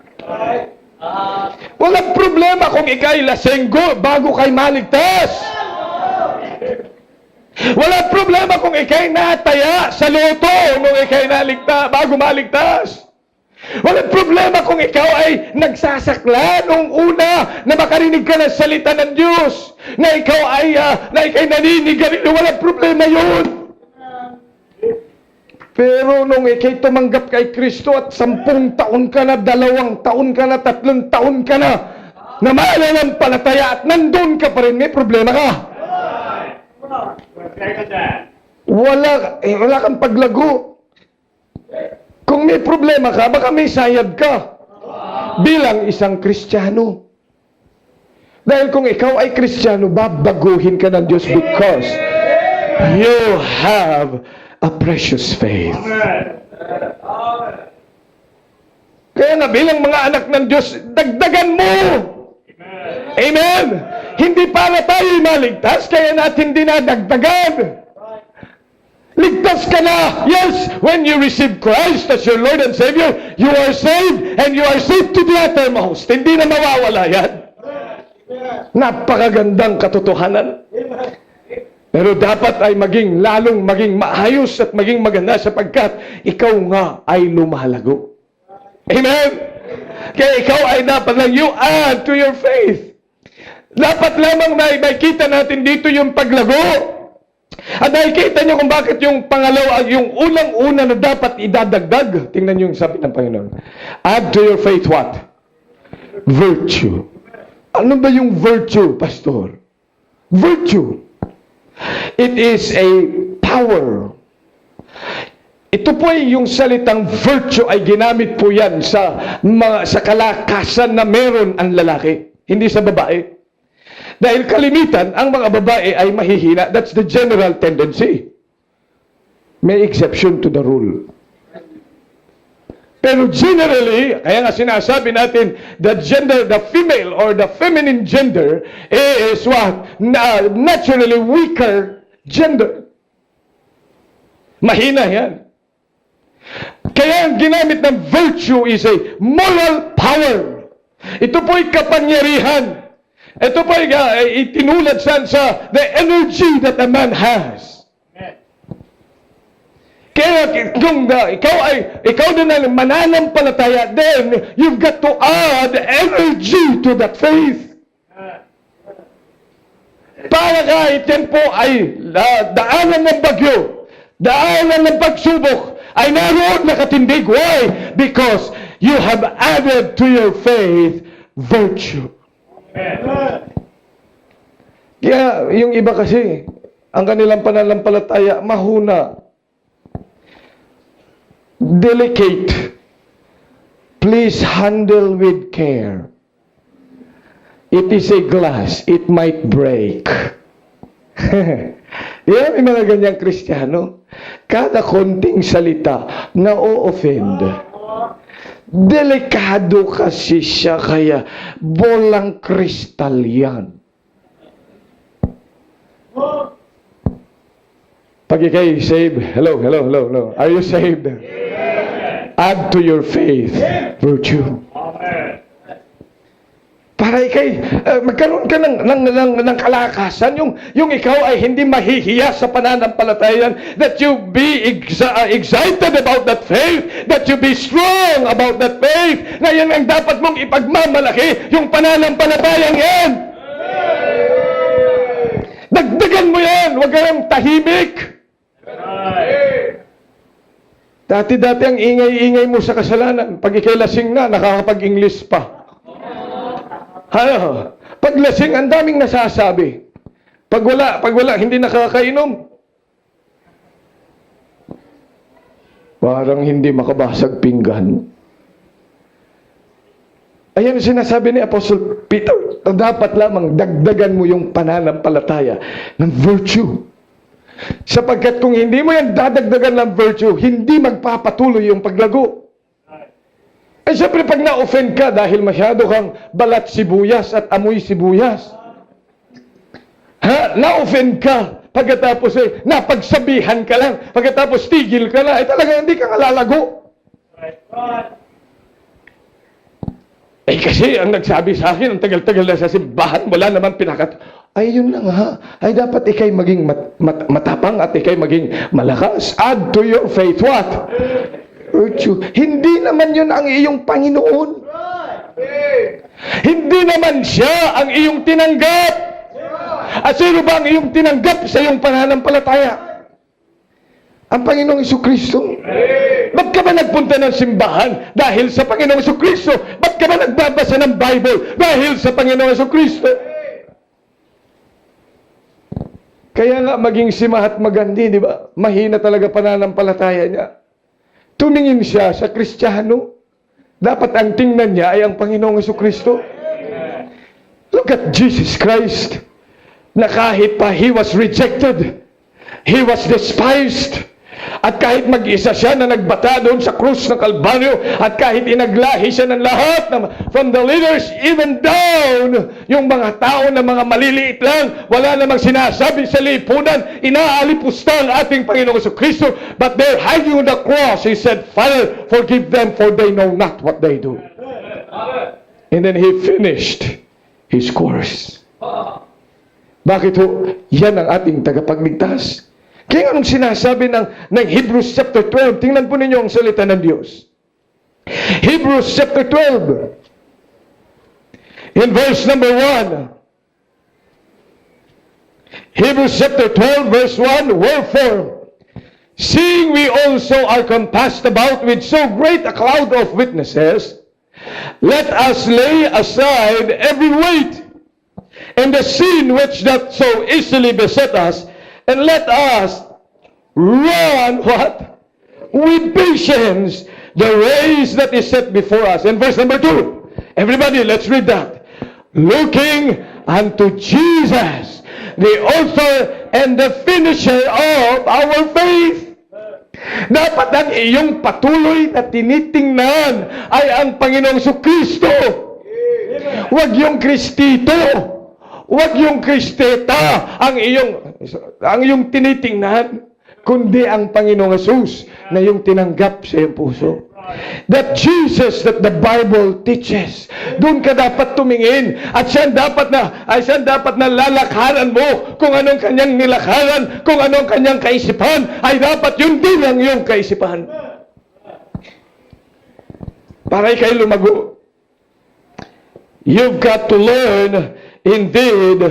Speaker 1: Walang problema kung ikay lasenggo bago kay maligtas. Walang problema kung ikay nataya sa loto nung ikay bago maligtas. Walang problema kung ikaw ay nagsasakla nung una na makarinig ka ng salita ng Diyos. Na ikaw ay naninigarilyo. Walang problema yun. Pero nung ikay tumanggap kay Kristo at 10 taon ka na, 2 taon ka na, 3 taon ka na, na mananampalataya at nandun ka pa rin, may problema ka. Wala kang paglago. Kung may problema ka, baka may sayad ka bilang isang Kristiyano. Dahil kung ikaw ay Kristiyano, babaguhin ka ng Diyos because you have a precious faith. Kaya nga bilang mga anak ng Diyos, dagdagan mo. Amen. Hindi para tayo maligtas, kaya natin dinadagdagan. Ligtas ka na. Yes, when you receive Christ as your Lord and Savior, you are saved, and you are saved to the uttermost. Hindi na mawawala yan. Napakagandang katotohanan. Pero dapat ay lalong maging maayos at maging maganda sapagkat ikaw nga ay lumalago. Amen? Kaya ikaw ay dapat lang, you add to your faith. Dapat lamang na makita natin dito yung paglago. At nakikita niyo kung bakit yung pangalawa, yung unang-una na dapat idadagdag. Tingnan niyo yung sabi ng Panginoon. Add to your faith what? Virtue. Ano ba yung virtue, Pastor? Virtue. It is a power. Ito po ay yung salitang virtue ay ginamit po yan sa kalakasan na meron ang lalaki, hindi sa babae. Dahil kalimitan, ang mga babae ay mahihina. That's the general tendency. May exception to the rule. Pero generally, kaya nga sinasabi natin, the female or the feminine gender is what? Naturally weaker gender. Mahina yan. Kaya ang ginamit ng virtue is a moral power. Ito po'y kapangyarihan. Ito po'y itinulad sa the energy that a man has. Kaya kung ikaw din ang mananampalataya, then you've got to add energy to that faith. Para kahit yan po ay daanan ng bagyo, daanan ng pagsubok, ay naroon nakatindig. Why? Because you have added to your faith virtue. Kaya yung iba kasi, ang kanilang pananampalataya, mahuna. Delicate. Please handle with care. It is a glass. It might break. Yan, may mga ganyang Kristiyano. Kada konting salita, na-o-offend. Delikado kasi siya, kaya bolang kristal yan. Pag ikay saved, hello. Are you saved? Add to your faith virtue. Para ikay magkaroon ka ng kalakasan, yung ikaw ay hindi mahihiya sa pananampalataya, that you be excited about that faith, that you be strong about that faith, na yan ang dapat mong ipagmamalaki, yung pananampalatayang yan. Dagdagan mo yan, huwag kang tahimik. Dati-dati ang ingay-ingay mo sa kasalanan. Pag ikay lasing na, nakakapag-English pa. Pag lasing, ang daming nasasabi. Pag wala, hindi nakakainom. Parang hindi makabasag pinggan. Ayan ang sinasabi ni Apostle Peter, dapat lamang dagdagan mo yung pananampalataya ng virtue. Sapagkat kung hindi mo yan dadagdagan ng virtue, hindi magpapatuloy yung paglago. Eh siyempre pag na-offend ka dahil masyado kang balat sibuyas at amoy sibuyas, na-offend ka, pagkatapos napagsabihan ka lang, pagkatapos tigil ka na, talaga hindi ka lalago. Kasi ang nagsabi sa akin, ang tagal-tagal na sa simbahan, wala naman pinakat. Ay, yun lang ha. Ay, dapat ikay maging matapang at ikay maging malakas. Add to your faith what? Virtue. Hindi naman yun ang iyong Panginoon. Hindi naman siya ang iyong tinanggap. At sino ba ang iyong tinanggap sa iyong pananampalataya? Ang Panginoong Jesucristo. Ba't ka ba nagpunta ng simbahan? Dahil sa Panginoong Jesucristo. Ba't ka ba nagbabasa ng Bible? Dahil sa Panginoong Jesucristo. Kaya nga maging si Mahatma Gandhi, di ba? Mahina talaga pananampalataya niya. Tumingin siya sa Kristiyano. Dapat ang tingnan niya ay ang Panginoong Jesucristo. Look at Jesus Christ. Na kahit pa He was rejected, He was despised. At kahit mag-isa siya na nagbata doon sa krus ng Kalbaryo, at kahit inaglahi siya ng lahat, from the leaders, even down, yung mga tao na mga maliliit lang, wala namang sinasabi sa lipunan, inaalipusta ang ating Panginoong Jesucristo, but they're hanging on the cross. He said, Father, forgive them, for they know not what they do. And then He finished His course. Bakit ho? Yan ang ating tagapagligtas. Kaya anong sinasabi ng Hebrews chapter 12? Tingnan po ninyo ang salita ng Diyos. Hebrews chapter 12. In verse number 1. Hebrews chapter 12 verse 1. Wherefore, seeing we also are compassed about with so great a cloud of witnesses, let us lay aside every weight and the sin which doth so easily beset us, and let us run, what? With patience, the race that is set before us. And verse number 2. Everybody, let's read that. Looking unto Jesus, the author and the finisher of our faith. Dapat ang iyong patuloy na tinitingnan ay ang Panginoong Jesucristo. Huwag yung Kristito. Huwag yung Kristeta ang iyong tinitingnan, kundi ang Panginoong Jesus na yung tinanggap sa iyong puso. That Jesus that the Bible teaches. Doon ka dapat tumingin at siya dapat na lalakaran mo. Kung anong kanyang nilakaran, kung anong kanyang kaisipan, ay dapat yun din ang iyong kaisipan. Para ikay lumago. You've got to learn indeed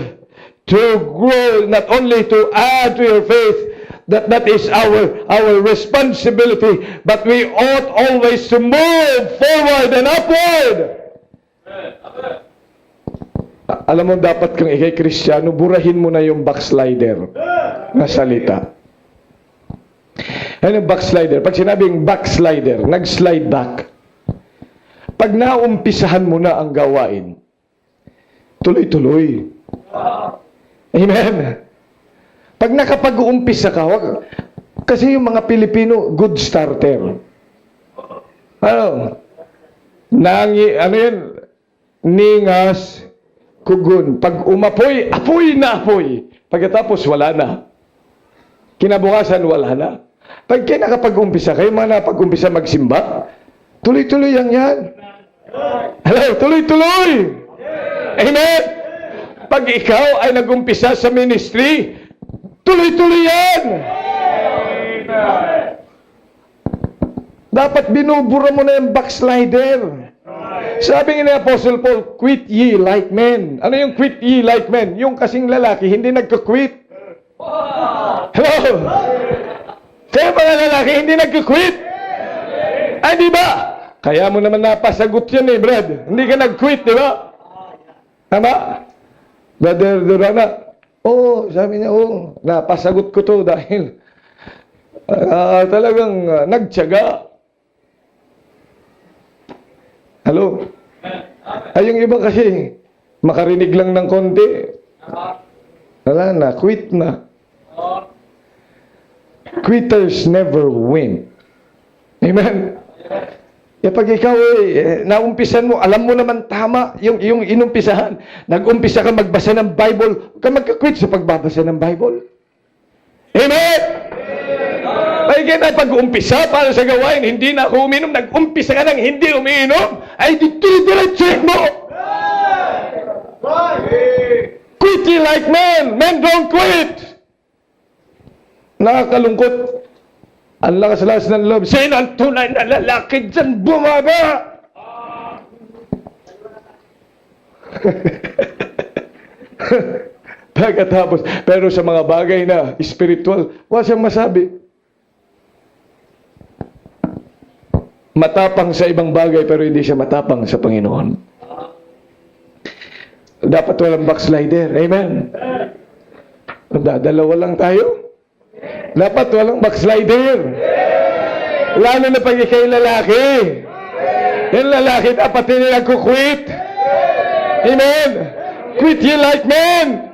Speaker 1: to grow, not only to add to your faith, that is our responsibility, but we ought always to move forward and upward. Alam mo, dapat kang ikay Kristiyano, burahin mo na yung backslider na salita. Ano yung backslider? Pag sinabing backslider, nag-slide back. Pag naumpisahan mo na ang gawain, tuloy-tuloy. Amen. Pag nakapag-uumpisa ka, kasi yung mga Pilipino, good starter. Ningas, kugun. Pag umapoy, apoy na apoy. Pagkatapos, wala na. Kinabukasan, wala na. Pag kayo nakapag-umpisa, kayo mga napag-umpisa magsimba, tuloy-tuloy yan. Hello, tuloy-tuloy. Amen. Pag ikaw ay nag-umpisa sa ministry, tuloy-tuloy yan. Dapat binubura mo na yung backslider. Sabi ni Apostle Paul, quit ye like men. Ano yung quit ye like men? Yung kasing lalaki, hindi nagka-quit. Hello? Kaya mga lalaki, hindi nagka-quit. Ay, di ba? Kaya mo naman napasagot yan Brad. Hindi ka nag-quit, di ba? Tama? Brother Durana, Oo, sabi niya, oo, napasagot ko to dahil talagang nagtiyaga. Hello? Ay, yung iba kasi, makarinig lang ng konti. Wala na, quit na. Quitters never win. Amen? Pag ikaw naumpisan mo, alam mo naman tama yung inumpisahan. Nag-umpisa ka magbasa ng Bible, huwag ka magka-quit sa pagbabasa ng Bible. Amen? Ay kaya pag-umpisa para sa gawain, hindi na ako uminom, nag-umpisa ka ng hindi umiinom, ay dito-diretso mo. Quit ye like men. Men don't quit. Nakakalungkot. Ang lakas-lakas ng loob. Sino ang tunay na lalaki dyan bumaba? Pagkatapos, pero sa mga bagay na spiritual, wala siyang masabi. Matapang sa ibang bagay, pero hindi siya matapang sa Panginoon. Dapat walang backslider. Amen? Dalawa lang tayo. Dapat walang backslider. Lalo na pag ikay lalaki. Yung lalaki dapat hindi nagkukwit. Amen? Quit ye like men.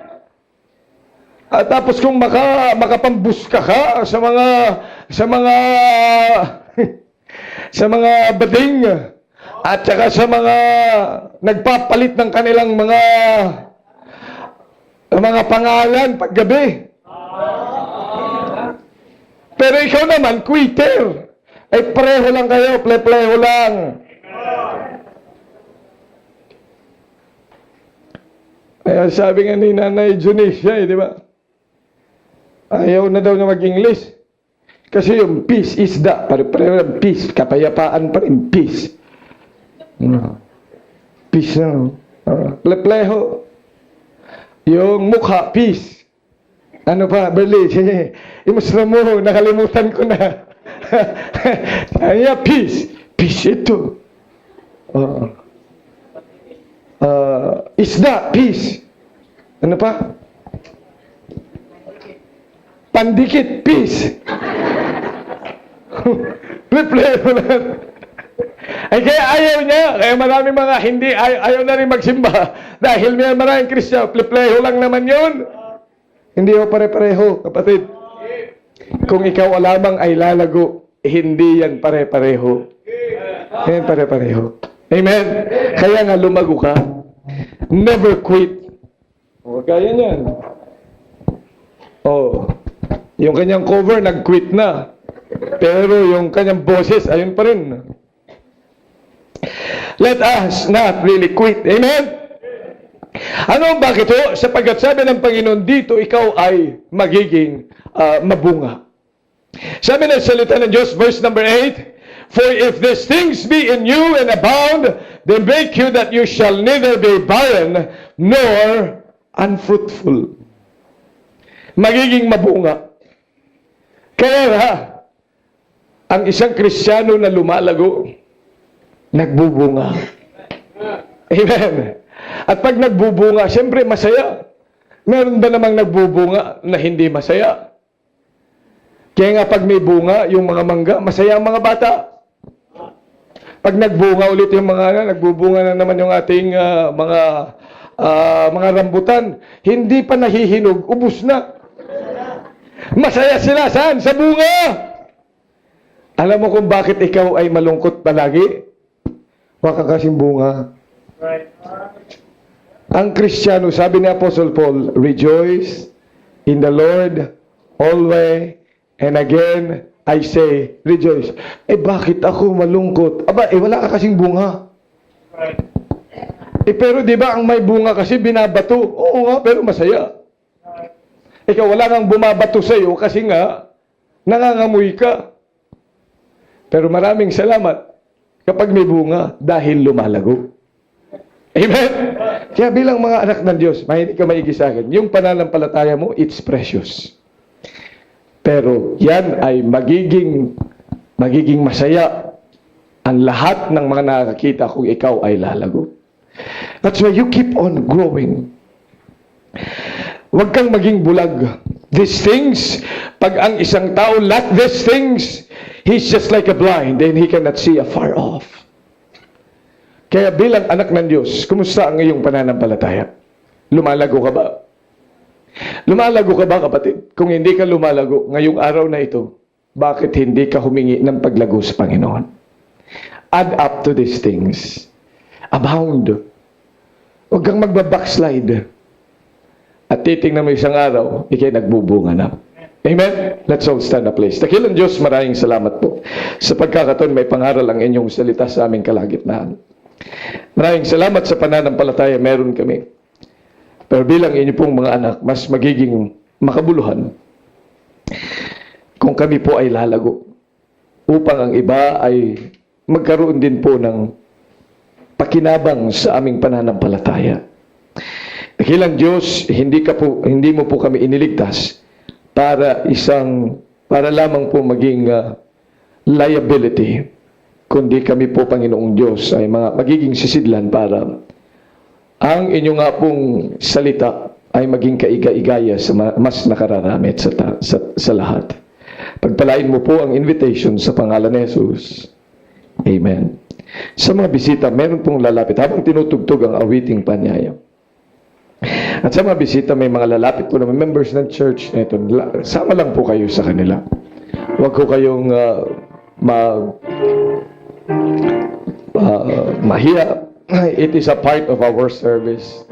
Speaker 1: At tapos kung makapambuska ka sa mga bading at saka sa mga nagpapalit ng kanilang mga pangalan paggabi. Pero ikaw naman, quitter. Ay pareho lang kayo, pleho lang. Kaya sabi nga ni Nanay Junisha, di ba? Ayaw na daw niya mag-English. Kasi yung peace is the, pareho lang, peace, kapayapaan pa rin, peace. Peace na. Pleho. Yung mukha, peace. Ano pa, Berli? Imusra mo, nakalimutan ko na. Kaya, peace. Peace ito. Isda, peace. Ano pa? Pandikit, peace. Play-play lang. Ay kaya ayaw niya. Kaya maraming mga hindi, ayaw na rin magsimba. Dahil may maraming Kristiyan, play-play lang naman yun. Hindi ho pare-pareho, kapatid. Kung ikaw lamang ay lalago, hindi yan pare-pareho. Yan pare-pareho. Amen? Kaya nga lumago ka. Never quit. O, kaya niyan. O, yung kanyang cover, nag-quit na. Pero yung kanyang boses, ayun pa rin. Let us not really quit. Amen? Ano bakit ho? Sapagkat sabi ng Panginoon dito, ikaw ay magiging mabunga. Sabi ng salita ng Diyos, verse number 8, for if these things be in you and abound, they make you that you shall neither be barren nor unfruitful. Magiging mabunga. Kaya ang isang Kristiyano na lumalago, nagbubunga. Amen. At pag nagbubunga, siyempre masaya. Meron ba namang nagbubunga na hindi masaya? Kaya nga pag may bunga, yung mga mangga, masaya ang mga bata. Pag nagbunga ulit yung nagbubunga na naman yung ating mga rambutan, hindi pa nahihinog, ubus na. Masaya sila, saan? Sa bunga! Alam mo kung bakit ikaw ay malungkot palagi? Waka kasing bunga. Ang Kristiyano, sabi ni Apostle Paul, rejoice in the Lord always, and again, I say, rejoice. Bakit ako malungkot? Wala ka kasing bunga. Pero di ba ang may bunga kasi binabato? Oo nga, pero masaya. Ikaw, wala kang bumabato sa iyo kasi nga, nangangamoy ka. Pero maraming salamat kapag may bunga dahil lumalago. Amen? Kaya bilang mga anak ng Diyos, mahinig ka maigi sa akin, yung pananampalataya mo, it's precious. Pero yan ay magiging masaya ang lahat ng mga nakakita kung ikaw ay lalago. That's why you keep on growing. Huwag kang maging bulag. These things, pag ang isang tao lack these things, he's just like a blind and he cannot see afar off. Kaya bilang anak ng Diyos, kumusta ang iyong pananampalataya? Lumalago ka ba? Lumalago ka ba, kapatid? Kung hindi ka lumalago ngayong araw na ito, bakit hindi ka humingi ng paglago sa Panginoon? Add up to these things. Abound. Huwag kang magbabackslide. At titingnan mo isang araw, ikay nagbubunga na. Amen? Let's all stand up, please. Dakilang Diyos, maraming salamat po. Sa pagkakataon, may pangaral ang inyong salita sa aming kalagitnaan. Maraming salamat sa pananampalataya meron kami. Pero bilang inyo pong mga anak, mas magiging makabuluhan kung kami po ay lalago. Upang ang iba ay magkaroon din po ng pakinabang sa aming pananampalataya. Dakilang Diyos, hindi mo po kami iniligtas para lamang po maging liability, kundi kami po, Panginoong Diyos, ay magiging sisidlan para ang inyo nga pong salita ay maging kaiga-igaya sa mas nakararamit sa lahat. Pagpalain mo po ang invitation sa pangalan ni Jesus. Amen. Sa mga bisita, meron pong lalapit habang tinutugtog ang awiting panyaya. At sa mga bisita, may mga lalapit po na members ng church na ito. Sama lang po kayo sa kanila. Huwag ko kayong mahiya. It is a part of our service.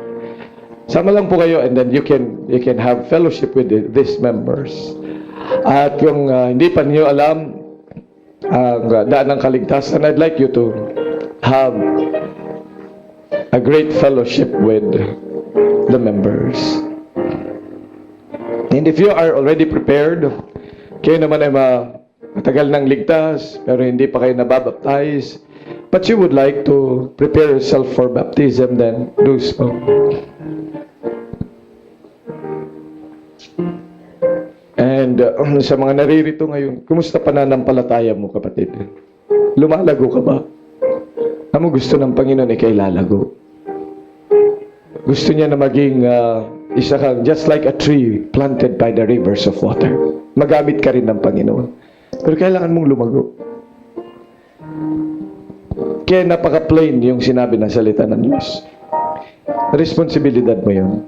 Speaker 1: Sama lang po kayo and then you can have fellowship with these members. At kung hindi pa niyo alam ang daan ng kaligtasan, I'd like you to have a great fellowship with the members. And if you are already prepared, kayo naman ay matagal nang ligtas, pero hindi pa kayo nababaptize, but you would like to prepare yourself for baptism, then do so. And sa mga naririto ngayon, kumusta pananampalataya mo, kapatid? Lumalago ka ba? Ano gusto ng Panginoon ay kay lalago? Gusto niya na maging isa kang just like a tree planted by the rivers of water. Magamit ka rin ng Panginoon. Pero kailangan mong lumago. Kaya napaka-plain yung sinabi ng salita ng Diyos. Responsibilidad mo yun.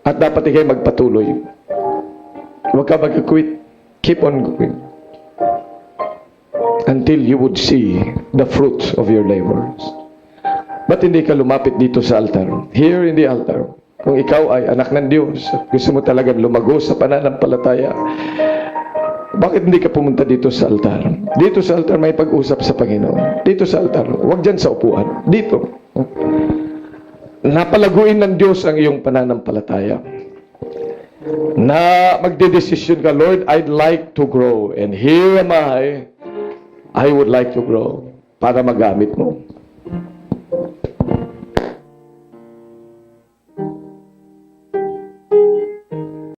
Speaker 1: At dapat ikay magpatuloy. Huwag ka mag-quit. Keep on going. Until you would see the fruits of your labors. Ba't hindi ka lumapit dito sa altar? Here in the altar. Kung ikaw ay anak ng Diyos, gusto mo talagang lumago sa pananampalataya, bakit hindi ka pumunta dito sa altar? Dito sa altar may pag-usap sa Panginoon. Dito sa altar. Huwag dyan sa upuan. Dito. Napalaguin ng Diyos ang iyong pananampalataya. Na magdedesisyon ka, Lord, I'd like to grow. And here am I would like to grow para magamit mo.